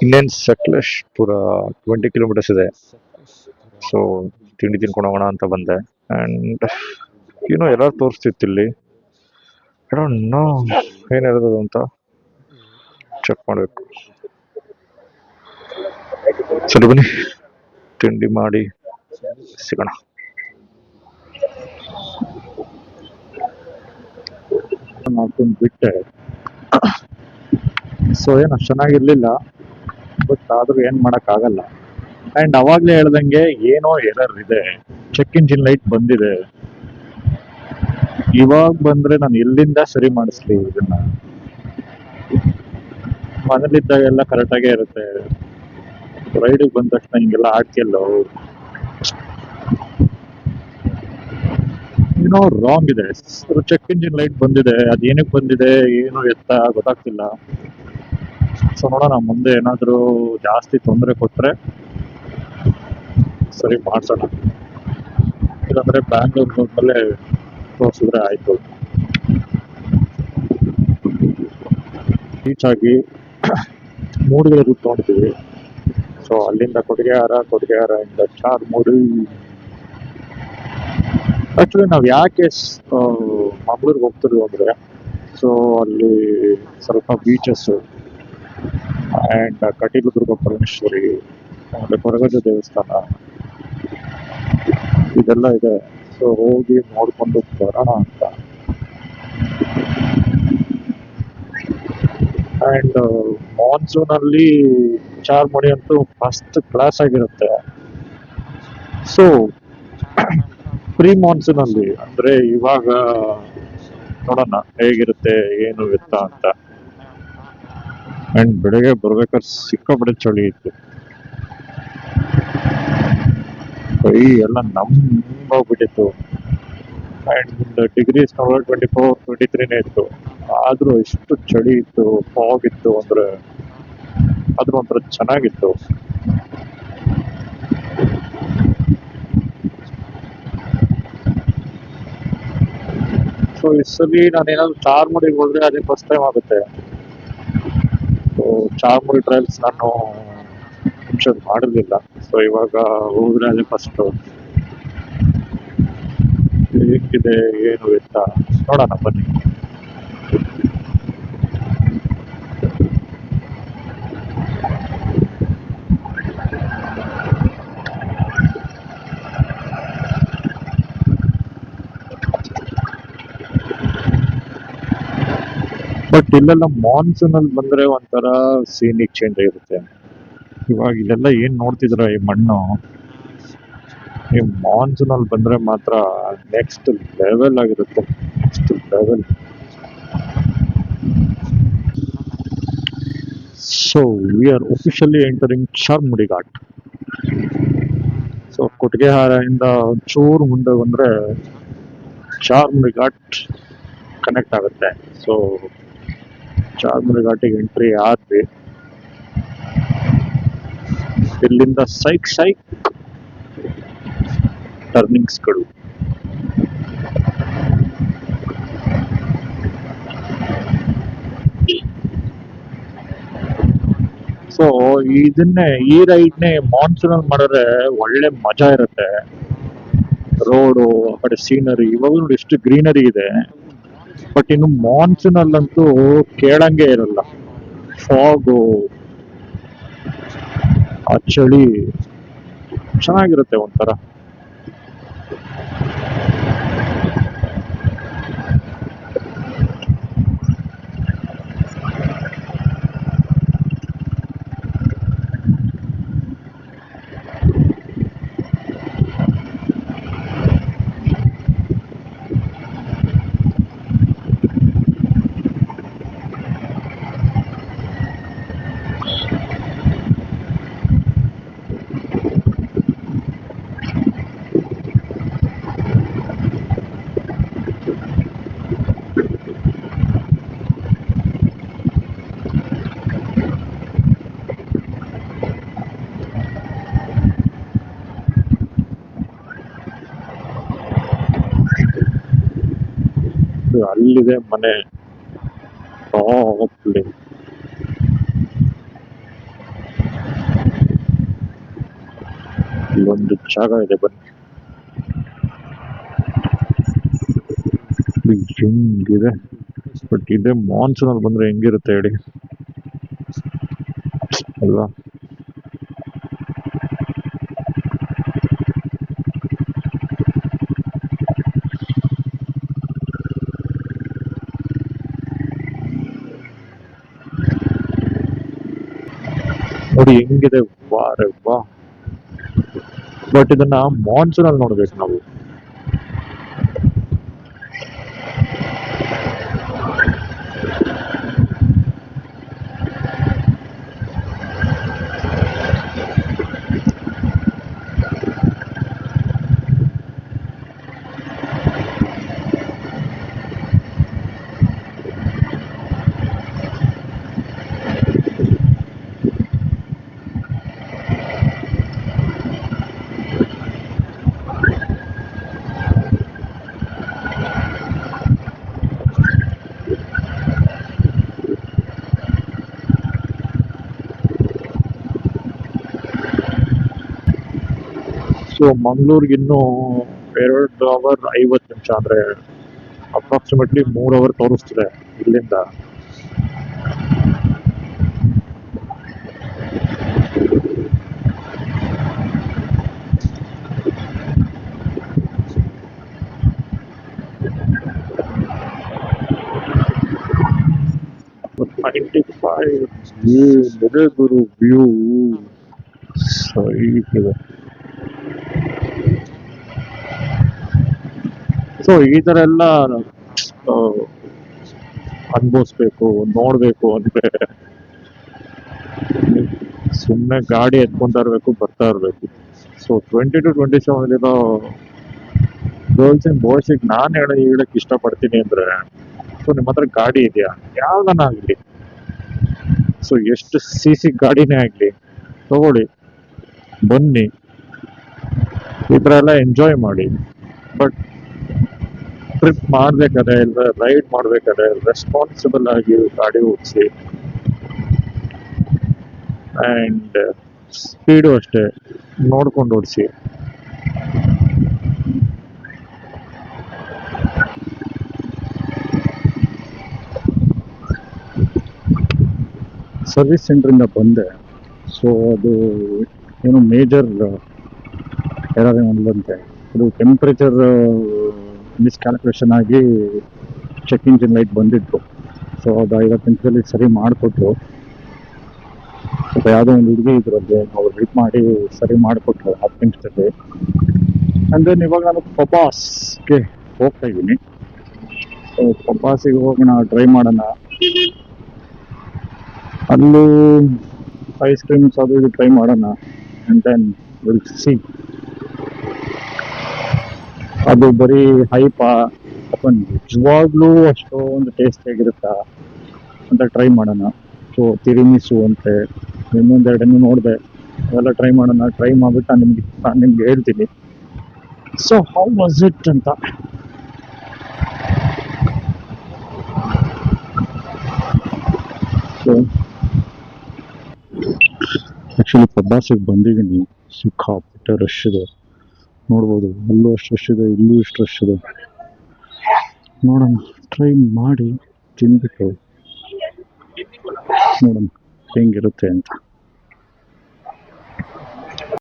ಇನ್ನೇನು ಸಕಲೇಶ್ಪುರ 20 ಕಿಲೋಮೀಟರ್ಸ್ ಇದೆ. ಸೊ ತಿಂಡಿ ತಿನ್ಕೊಂಡು ಹೋಗೋಣ ಅಂತ ಬಂದೆ. ಆ್ಯಂಡ್ ಎಲ್ಲರೂ ತೋರಿಸ್ತಿತ್ತು ಇಲ್ಲಿ. ಐ ಡೋಂಟ್ ನೋ ಏನಿರೋದು ಅಂತ ಚೆಕ್ ಮಾಡಬೇಕು. ಸರಿ ಬನ್ನಿ, ತಿಂಡಿ ಮಾಡಿ ಸಿಗೋಣ. ಮಾಡ್ಕೊಂಡು ಬಿಟ್ಟೆ. ಸೊ ಏನು ಅಷ್ಟು ಚೆನ್ನಾಗಿರ್ಲಿಲ್ಲ, ಬಟ್ ಆದ್ರೂ ಏನು ಮಾಡೋಕ್ಕಾಗಲ್ಲ. ಆ್ಯಂಡ್ ಅವಾಗಲೇ ಹೇಳ್ದಂಗೆ ಏನೋ ಎರರ್ ಇದೆ. ಚೆಕ್ ಇಂಜಿನ್ ಲೈಟ್ ಬಂದಿದೆ. ಇವಾಗ ಬಂದ್ರೆ ನಾನು ಎಲ್ಲಿಂದ ಸರಿ ಮಾಡಿಸ್ಲಿ ಇದನ್ನ? ಮನೇಲಿದ್ದಾಗೆಲ್ಲ ಕರೆಕ್ಟಾಗೇ ಇರುತ್ತೆ, ರೈಡಿಗೆ ಬಂದ ತಕ್ಷಣ ಹಿಂಗೆಲ್ಲ ಆಗ್ತಿಲ್ಲ. ಏನೋ ರಾಂಗ್ ಇದೆ. ಚೆಕ್ ಇಂಜಿನ್ ಲೈಟ್ ಬಂದಿದೆ, ಅದೇನಕ್ಕೆ ಬಂದಿದೆ ಏನು ಎತ್ತ ಗೊತ್ತಾಗ್ತಿಲ್ಲ. ಸೊ ನೋಡೋಣ, ಮುಂದೆ ಏನಾದರೂ ಜಾಸ್ತಿ ತೊಂದರೆ ಕೊಟ್ಟರೆ ಸರಿ ಮಾಡ್ಸೋಣ. ಇಲ್ಲಾಂದರೆ ಬ್ಯಾಂಗ್ಳೂರ್ ಹೋದ್ಮೇಲೆ ತೋರಿಸಿದ್ರೆ ಆಯಿತು. ರೀಚ್ ಆಗಿ ಮೂಡಿಗೆ ರೂಟ್ ತೊಗೊಂಡಿದ್ದೀವಿ. ಸೊ ಅಲ್ಲಿಂದ ಕೊಟ್ಟಿಗೆಹಾರದಿಂದ ಚಾರ್ಮುಡಿ. ಆ್ಯಕ್ಚುಲಿ ನಾವು ಯಾಕೆ ಮಂಗಳೂರಿಗೆ ಹೋಗ್ತಿದ್ವಿ ಅಂದರೆ, ಸೊ ಅಲ್ಲಿ ಸ್ವಲ್ಪ ಬೀಚಸ್ಸು ಆ್ಯಂಡ್ ಕಟೀಲು ಪರಮೇಶ್ವರಿ, ಆಮೇಲೆ ಕೊರಗಜ್ಜ ದೇವಸ್ಥಾನ ಇದೆಲ್ಲ ಇದೆ. ಸೊ ಹೋಗಿ ನೋಡ್ಕೊಂಡು ಬರೋಣ ಅಂತ. ಆ್ಯಂಡ್ ಮಾನ್ಸೂನಲ್ಲಿ ಚಾರ್ಮುಡಿ ಅಂತೂ ಫಸ್ಟ್ ಕ್ಲಾಸ್ ಆಗಿರುತ್ತೆ. ಸೊ ಪ್ರೀ ಮಾನ್ಸೂನಲ್ಲಿ ಅಂದರೆ ಇವಾಗ ನೋಡೋಣ ಹೇಗಿರುತ್ತೆ ಏನು ಎತ್ತ ಅಂತ. ಆ್ಯಂಡ್ ಬೆಳಗ್ಗೆ ಬರ್ಬೇಕಾದ್ರೆ ಸಿಕ್ಕಾಪಟ್ಟೆ ಚಳಿ ಇತ್ತು. ಕೈ ಎಲ್ಲ ನಂಬೋಗ್ಬಿಟ್ಟಿತ್ತು. ಆ್ಯಂಡ್ ಡಿಗ್ರೀಸ್ 24, 23 ಇತ್ತು. ಆದರೂ ಎಷ್ಟು ಚಳಿ ಇತ್ತು, ಫಾಗ್ ಇತ್ತು ಅಂದರೆ ಆದರೂ ಒಂಥರ ಚೆನ್ನಾಗಿತ್ತು. ಸೊ ಈ ಸಲ ನಾನೇನಾದ್ರು ಚಾರ್ಮುಡಿಗೆ ಹೋದ್ರೆ ಅದೇ ಫಸ್ಟ್ ಟೈಮ್ ಆಗುತ್ತೆ. ಸೊ ಚಾರ್ಮುಡಿ ಟ್ರಯಲ್ಸ್ ನಾನು ಮುಂಚೆ ಮಾಡಿರಲಿಲ್ಲ. ಸೊ ಇವಾಗ ಹೋದ್ರೆ ಅದೇ ಫಸ್ಟು. ಹೇಗಿದೆ ಏನು ಎತ್ತ ನೋಡೋಣ ಬನ್ನಿ. ಬಟ್ ಇಲ್ಲೆಲ್ಲ ಮಾನ್ಸೂನಲ್ಲಿ ಬಂದರೆ ಒಂಥರ ಸೀನಿಕ್ ಚೇಂಜ್ ಆಗಿರುತ್ತೆ. ಇವಾಗ ಇಲ್ಲೆಲ್ಲ ಏನು ನೋಡ್ತಿದ್ರ ಈ ಮಣ್ಣು, ಈ ಮಾನ್ಸೂನಲ್ಲಿ ಬಂದರೆ ಮಾತ್ರ ನೆಕ್ಸ್ಟ್ ಲೆವೆಲ್ ಆಗಿರುತ್ತೆ. Next level. So we are officially entering Charmadi Ghat. So ಕೊಟ್ಟಿಗೆಹಾರದಿಂದ ಒಂಚೂರು ಮುಂದೆ ಬಂದರೆ ಚಾರ್ಮುಡಿ ಘಾಟ್ ಕನೆಕ್ಟ್ ಆಗುತ್ತೆ. ಸೊ ಚಾರ್ಮುಡಿ ಘಾಟಿಗೆ ಎಂಟ್ರಿ ಆದ್ವಿ. ಇಲ್ಲಿಂದ ಸೈಕ್ ಟರ್ನಿಂಗ್ಸ್ಗಳು. ಸೊ ಈ ರೈಡ್ನೇ ಮಾನ್ಸೂನಲ್ಲಿ ಮಾಡಿದ್ರೆ ಒಳ್ಳೆ ಮಜಾ ಇರುತ್ತೆ. ರೋಡು ಆ ಕಡೆ ಸೀನರಿ ಇವಾಗ ನೋಡಿ ಎಷ್ಟು ಗ್ರೀನರಿ ಇದೆ. ಬಟ್ ಇನ್ನು ಮಾನ್ಸೂನಲ್ಲಂತೂ ಕೇಳಂಗೆ ಇರಲ್ಲ. ಫಾಗು, ಆ ಚಳಿ ಚೆನ್ನಾಗಿರುತ್ತೆ ಒಂಥರ. ಅಲ್ಲಿದೆ ಮನೆ ಟಾಪ್ಲಿ. ಇಲ್ಲೊಂದು ಜಾಗ ಇದೆ ಬನ್ನಿ. ಹೆಂಗಿದೆ ಬಟ್ ಇದೇ ಮಾನ್ಸೂನ್ ಅಲ್ಲಿ ಬಂದ್ರೆ ಹೆಂಗಿರುತ್ತೆ ಹೇಳಿ ಅಲ್ವಾ. ನೋಡಿ ಹೆಂಗಿದೆ ವಾರೆ ವಾ. ಬಟ್ ಇದನ್ನ ಮಾನ್ಸೂನ್ ಅಲ್ಲಿ ನೋಡ್ಬೇಕು ನಾವು. ಸೊ ಮಂಗ್ಳೂರ್ಗೆ ಇನ್ನೂ 2 ಅವರ್ 50 ನಿಮಿಷ ಅಂದ್ರೆ ಅಪ್ರಾಕ್ಸಿಮೇಟ್ಲಿ 3 ಅವರ್ ತೋರಿಸ್ತಿದೆ ಇಲ್ಲಿಂದ. But 95 ಇದೆ ಗುರು ವ್ಯೂ ಸರಿ ಇದೆ. ಸೊ ಈ ತರ ಎಲ್ಲ ಅನ್ಭವಿಸ್ಬೇಕು ನೋಡ್ಬೇಕು ಅಂದ್ರೆ ಸುಮ್ಮನೆ ಗಾಡಿ ಎತ್ಕೊಂತಾ ಇರ್ಬೇಕು ಬರ್ತಾ ಇರ್ಬೇಕು. ಸೊ 20 to 27 ಇರೋ ಗರ್ಲ್ಸ್ ಅಂಡ್ ಬಾಯ್ಸಿಗೆ ನಾನು ಹೇಳಕ್ ಇಷ್ಟಪಡ್ತೀನಿ ಅಂದ್ರೆ, ಸೊ ನಿಮ್ಮ ಹತ್ರ ಗಾಡಿ ಇದೆಯಾ ಯಾವ್ದನ ಆಗ್ಲಿ, ಸೊ ಎಷ್ಟು ಸಿ ಗಾಡಿನೇ ಆಗ್ಲಿ ತಗೊಳ್ಳಿ, ಬನ್ನಿ, ಈ ತರ ಎಲ್ಲ ಎಂಜಾಯ್ ಮಾಡಿ. ಬಟ್ ಟ್ರಿಪ್ ಮಾಡ್ಬೇಕಾದ್ರೆ ಇಲ್ಲ ರೈಡ್ ಮಾಡ್ಬೇಕಾದ್ರೆ ರೆಸ್ಪಾನ್ಸಿಬಲ್ ಆಗಿ ಗಾಡಿ ಓಡಿಸಿ. ಅಂಡ್ ಸ್ಪೀಡು ಅಷ್ಟೇ ನೋಡ್ಕೊಂಡು ಓಡಿಸಿ. ಸರ್ವಿಸ್ ಸೆಂಟ್ರಿಂದ ಬಂದೆ. ಸೊ ಅದು ಏನು ಮೇಜರ್ ಏನಾದ್ರು ಒಂದಂತೆ ಅದು ಟೆಂಪ್ರೇಚರ್ ಮಿಸ್ಕ್ಯಾಲ್ಕುಲೇಷನ್ ಆಗಿ ಚೆಕ್ ಇಂಜಿನ್ ಲೈಟ್ ಬಂದಿತ್ತು. ಸೊ ಅದು 50 ನಿಮಿಷದಲ್ಲಿ ಸರಿ ಮಾಡಿಕೊಟ್ರು. ಸ್ವಲ್ಪ ಯಾವುದೋ ಒಂದು ಹುಡುಗಿ ಇದ್ರಲ್ಲಿ ಅವ್ರು ಹೆಲ್ಪ್ ಮಾಡಿ ಸರಿ ಮಾಡಿಕೊಟ್ರು 10 ನಿಮಿಷದಲ್ಲಿ. ಅಂಡ್ ದೆನ್ ಇವಾಗ ನಾನು ಪಪಾಸ್ಗೆ ಹೋಗ್ತಾ ಇದ್ದೀನಿ. ಪಪಾಸಿಗೆ ಹೋಗೋಣ, ಟ್ರೈ ಮಾಡೋಣ. ಅಲ್ಲೂ ಐಸ್ ಕ್ರೀಮ್ಸ್ ಅದು ಇದು ಟ್ರೈ ಮಾಡೋಣ. ಅಂಡ್ ದೆನ್ ವಿಲ್ ಸಿ ಅದು ಬರೀ ಹೈಪಾ ಅಥವಾ ನಿಜವಾಗ್ಲೂ ಅಷ್ಟೊಂದು ಟೇಸ್ಟ್ ಆಗಿರುತ್ತಾ ಅಂತ ಟ್ರೈ ಮಾಡೋಣ. ಸೊ ತಿರಿಮಿಸು ಅಂತೆ ಇನ್ನೊಂದೆರಡನ್ನು ನೋಡಿದೆ, ಅವೆಲ್ಲ ಟ್ರೈ ಮಾಡೋಣ. ಟ್ರೈ ಮಾಡಿಬಿಟ್ಟು ನಾನು ನಿಮ್ಗೆ ಹೇಳ್ತೀನಿ ಸೊ ಹೌ ವಾಸ್ ಇಟ್ ಅಂತ. ಸೊ ಆ್ಯಕ್ಚುಲಿ ಪಬ್ಬಾಸಿಗೆ ಬಂದಿದ್ದೀನಿ. ಸಿಕ್ಕಾಪಟ್ಟೆ ರಶ್ ಇದೆ, ನೋಡ್ಬೋದು. ಅಲ್ಲೂ ಅಷ್ಟು ರಶ್ ಇದೆ, ಇಲ್ಲೂ ಇಷ್ಟು ರಶ್ ಇದೆ. ನೋಡೋಣ, ಟ್ರೈ ಮಾಡಿ ತಿಂದ್ಬಿಟ್ಟು ನೋಡೋಣ ಹೆಂಗಿರುತ್ತೆ ಅಂತ.